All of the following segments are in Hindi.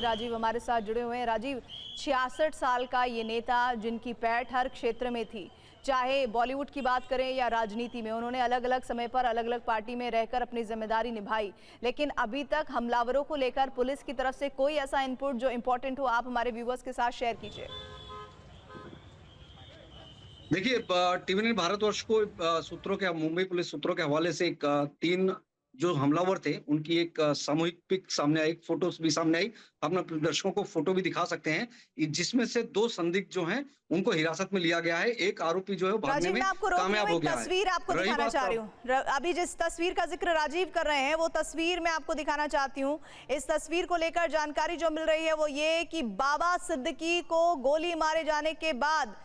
राजीव हमारे साथ जुड़े हुए हैं। राजीव, 66 साल का ये नेता जिनकी पैठ हर क्षेत्र में थी, चाहे बॉलीवुड की बात करें या राजनीति में, उन्होंने अलग अलग समय पर अलग अलग पार्टी में रहकर अपनी जिम्मेदारी निभाई, लेकिन अभी तक हमलावरों को लेकर पुलिस की तरफ से कोई ऐसा इनपुट जो इम्पोर्टेंट हो, आप हमारे व्यूवर्स के साथ शेयर कीजिए। देखिए, टीवी ने भारतवर्ष को सूत्रों के मुंबई पुलिस सूत्रों के हवाले से एक 3 जो हमलावर थे उनकी एक सामूहिक पिक सामने आई, फोटोज भी सामने आई। हम अपने दर्शकों को फोटो भी दिखा सकते हैं, जिसमें से 2 संदिग्ध जो हैं उनको हिरासत में लिया गया है। एक आरोपी जो है वो भागने में कामयाब हो गया है। तस्वीर आपको दिखाना चाह रही हूँ, अभी जिस तस्वीर का जिक्र राजीव कर रहे हैं वो तस्वीर मैं आपको दिखाना चाहती हूँ। इस तस्वीर को लेकर जानकारी जो मिल रही है वो ये कि बाबा सिद्दीकी को गोली मारे जाने के बाद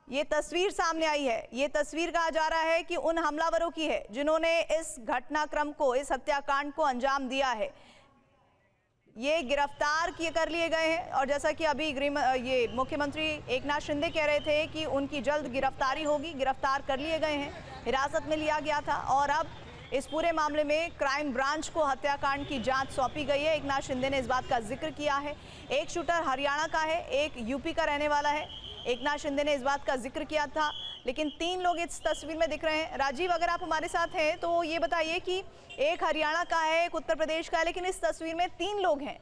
ये तस्वीर सामने आई है। ये तस्वीर कहा जा रहा है कि उन हमलावरों की है जिन्होंने इस घटनाक्रम को, इस हत्याकांड को अंजाम दिया है। ये गिरफ्तार किए कर लिए गए हैं और जैसा कि अभी ये मुख्यमंत्री एकनाथ शिंदे कह रहे थे कि उनकी जल्द गिरफ्तारी होगी, गिरफ्तार कर लिए गए हैं, हिरासत में लिया गया था और अब इस पूरे मामले में क्राइम ब्रांच को हत्याकांड की जांच सौंपी गई है। एकनाथ शिंदे ने इस बात का जिक्र किया है। एक शूटर हरियाणा का है, एक यूपी का रहने वाला है। एकनाथ शिंदे ने इस बात का जिक्र किया था, लेकिन 3 लोग इस तस्वीर में दिख रहे हैं। राजीव, अगर आप हमारे साथ हैं तो ये बताइए कि एक हरियाणा का है, एक उत्तर प्रदेश का है, लेकिन इस तस्वीर में 3 लोग हैं।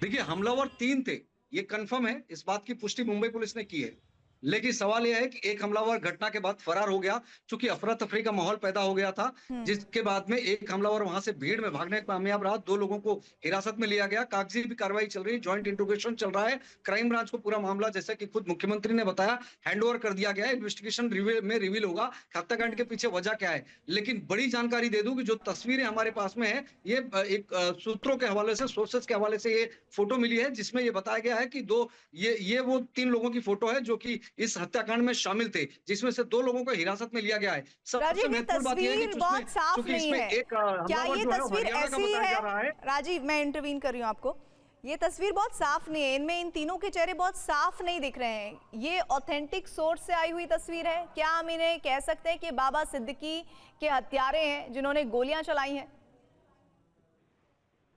देखिए, हमलावर 3 थे, ये कंफर्म है, इस बात की पुष्टि मुंबई पुलिस ने की है। लेकिन सवाल यह है कि एक हमलावर घटना के बाद फरार हो गया, चूंकि अफरा तफरी का माहौल पैदा हो गया था, जिसके बाद में एक हमलावर वहां से भीड़ में भागने में कामयाब रहा। 2 लोगों को हिरासत में लिया गया, कागजी भी कार्रवाई चल रही है, ज्वाइंट इंट्रोगेशन चल रहा है। क्राइम ब्रांच को पूरा मामला, जैसा कि खुद मुख्यमंत्री ने बताया, हैंडओवर कर दिया गया है। इन्वेस्टिगेशन में रिवील होगा हत्याकांड के पीछे वजह क्या है। लेकिन बड़ी जानकारी दे दूं कि जो तस्वीरें हमारे पास में है, ये एक सूत्रों के हवाले से, सोर्सेस के हवाले से ये फोटो मिली है, जिसमें ये बताया गया है कि ये वो 3 लोगों की फोटो है जो कि इस हत्याकांड में शामिल थे, जिसमें से 2 लोगों को हिरासत में लिया गया है। सबसे महत्वपूर्ण बात यह है कि बहुत साफ नहीं है। क्या ये तस्वीर ऐसी है? राजीव, मैं इंटरवीन कर रही हूं आपको। ये तस्वीर बहुत साफ नहीं है, इनमें इन तीनों के चेहरे बहुत साफ नहीं दिख रहे हैं। ये ऑथेंटिक सोर्स से आई हुई तस्वीर है? क्या हम इन्हें कह सकते हैं कि बाबा सिद्दीकी के हत्यारे हैं जिन्होंने गोलियां चलाई हैं?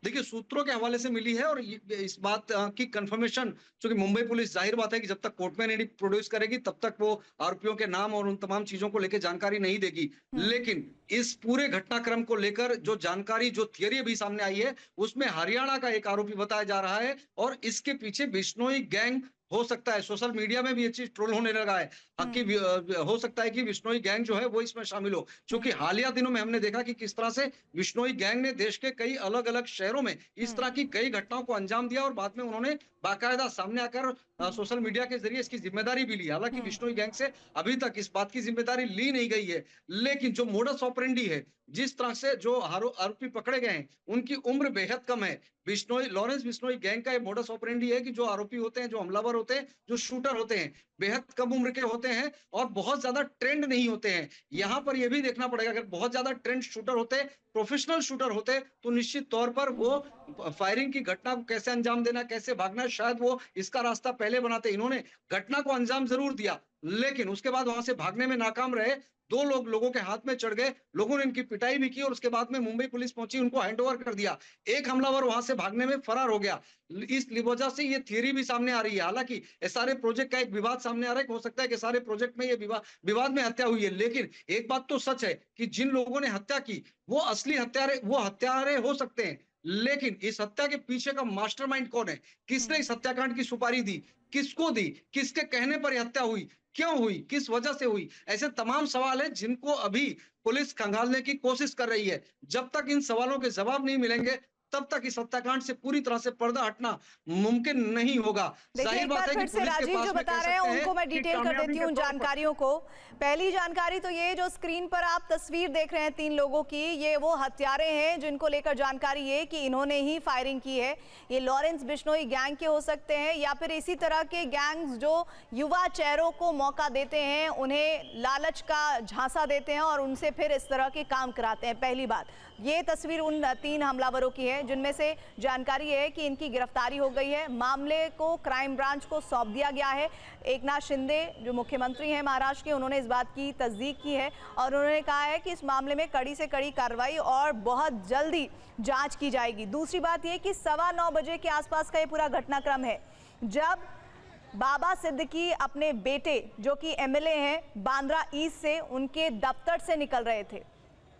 देखिए, सूत्रों के हवाले से मिली है और इस बात की कंफर्मेशन, क्योंकि मुंबई पुलिस, जाहिर बात है कि जब तक कोर्ट में नहीं प्रोड्यूस करेगी तब तक वो आरोपियों के नाम और उन तमाम चीजों को लेकर जानकारी नहीं देगी। लेकिन इस पूरे घटनाक्रम को लेकर जो जानकारी, जो थियरी अभी सामने आई है, उसमें हरियाणा का एक आरोपी बताया जा रहा है और इसके पीछे बिश्नोई गैंग हो सकता है। सोशल मीडिया में भी ये चीज ट्रोल होने लगा है कि हो सकता है कि बिश्नोई गैंग जो है वो इसमें शामिल हो, क्योंकि हालिया दिनों में हमने देखा कि किस तरह से बिश्नोई गैंग ने देश के कई अलग अलग शहरों में इस तरह की कई घटनाओं को अंजाम दिया और बाद में उन्होंने बाकायदा सामने आकर सोशल मीडिया के जरिए इसकी जिम्मेदारी भी ली। हालांकि बिश्नोई गैंग से अभी तक इस बात की जिम्मेदारी ली नहीं गई है, लेकिन जो मोडस ऑपरेंडी है, जिस तरह से जो आरोपी पकड़े गए हैं, उनकी उम्र बेहद कम है। लॉरेंस बिश्नोई गैंग का ये मोडस ऑपरेंडी है कि जो आरोपी होते हैं, जो हमलावर होते हैं, जो शूटर होते हैं, बेहद कम उम्र के होते हैं और बहुत ज्यादा ट्रेंड नहीं होते हैं। यहाँ पर यह भी देखना पड़ेगा, अगर बहुत ज्यादा ट्रेंड शूटर होते, प्रोफेशनल शूटर होते, तो निश्चित तौर पर वो फायरिंग की घटना को कैसे अंजाम देना, कैसे भागना, शायद वो इसका रास्ता पहले बनाते। इन्होंने घटना को अंजाम जरूर दिया, लेकिन उसके बाद वहां से भागने में नाकाम रहे। 2 लोगों के हाथ में चढ़ गए, लोगों ने इनकी पिटाई भी की और उसके बाद में मुंबई पुलिस पहुंची, उनको हैंडओवर कर दिया। एक हमलावर वहां से भागने में फरार हो गया। इस वजह से ये थियरी भी सामने आ रही है। हालांकि एसआरए प्रोजेक्ट का एक विवाद सामने आ रहा है, हो सकता है कि सारे प्रोजेक्ट में ये विवाद में हत्या हुई है, लेकिन एक बात तो सच है कि जिन लोगों ने हत्या की वो असली हत्यारे हो सकते हैं, लेकिन इस हत्या के पीछे का मास्टरमाइंड कौन है, किसने इस हत्याकांड की सुपारी दी, किसको दी, किसके कहने पर यह हत्या हुई, क्यों हुई, किस वजह से हुई, ऐसे तमाम सवाल हैं जिनको अभी पुलिस खंगालने की कोशिश कर रही है। जब तक इन सवालों के जवाब नहीं मिलेंगे तब तक इस हत्याकांड से पूरी तरह से पर्दा हटना मुमकिन नहीं होगा। जाहिर बात है कि पुलिस राजीव जो बता रहे हैं उनको मैं डिटेल कर देती हूँ जानकारियों को। पहली जानकारी तो ये, जो स्क्रीन पर आप तस्वीर देख रहे हैं 3 लोगों की, ये वो हत्यारे हैं जिनको लेकर जानकारी ये कि इन्होंने ही फायरिंग की है। ये लॉरेंस बिश्नोई गैंग के हो सकते हैं या फिर इसी तरह के गैंग्स जो युवा चेहरों को मौका देते हैं, उन्हें लालच का झांसा देते हैं और उनसे फिर इस तरह के काम कराते हैं। पहली बात। ये तस्वीर उन 3 हमलावरों की है जिनमें से जानकारी है कि इनकी गिरफ्तारी हो गई है। मामले को क्राइम ब्रांच को सौंप दिया गया है। एकनाथ शिंदे जो मुख्यमंत्री हैं महाराष्ट्र के, उन्होंने इस बात की तस्दीक की है और उन्होंने कहा है कि इस मामले में कड़ी से कड़ी कार्रवाई और बहुत जल्दी जांच की जाएगी। दूसरी बात यह कि 9:15 बजे के आसपास का ये पूरा घटनाक्रम है, जब बाबा सिद्दीकी अपने बेटे जो कि एमएलए हैं बांद्रा ईस्ट से, उनके दफ्तर से निकल रहे थे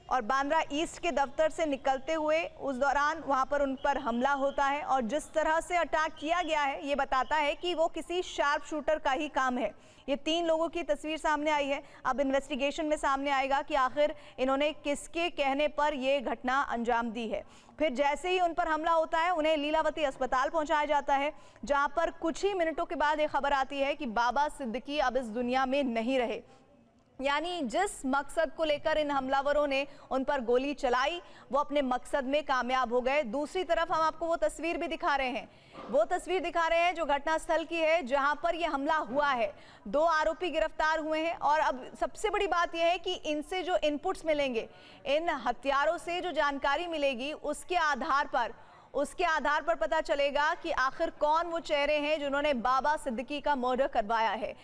और बांद्रा ईस्ट के दफ्तर से निकलते हुए उस दौरान वहां पर उन पर हमला होता है और जिस तरह से अटैक किया गया है ये बताता है कि वो किसी शार्प शूटर का ही काम है। ये 3 लोगों की तस्वीर सामने आई है। अब इन्वेस्टिगेशन में सामने आएगा कि आखिर इन्होंने किसके कहने पर ये घटना अंजाम दी है। फिर जैसे ही उन पर हमला होता है उन्हें लीलावती अस्पताल पहुंचाया जाता है, जहां पर कुछ ही मिनटों के बाद ये खबर आती है कि बाबा सिद्दीकी अब इस दुनिया में नहीं रहे। यानी जिस मकसद को लेकर इन हमलावरों ने उन पर गोली चलाई वो अपने मकसद में कामयाब हो गए। दूसरी तरफ हम आपको वो तस्वीर भी दिखा रहे हैं, वो तस्वीर दिखा रहे हैं जो घटनास्थल की है जहां पर ये हमला हुआ है। 2 आरोपी गिरफ्तार हुए हैं और अब सबसे बड़ी बात यह है कि इनसे जो इनपुट्स मिलेंगे, इन हथियारों से जो जानकारी मिलेगी उसके आधार पर पता चलेगा कि आखिर कौन वो चेहरे हैं जिन्होंने बाबा सिद्दीकी का मर्डर करवाया है।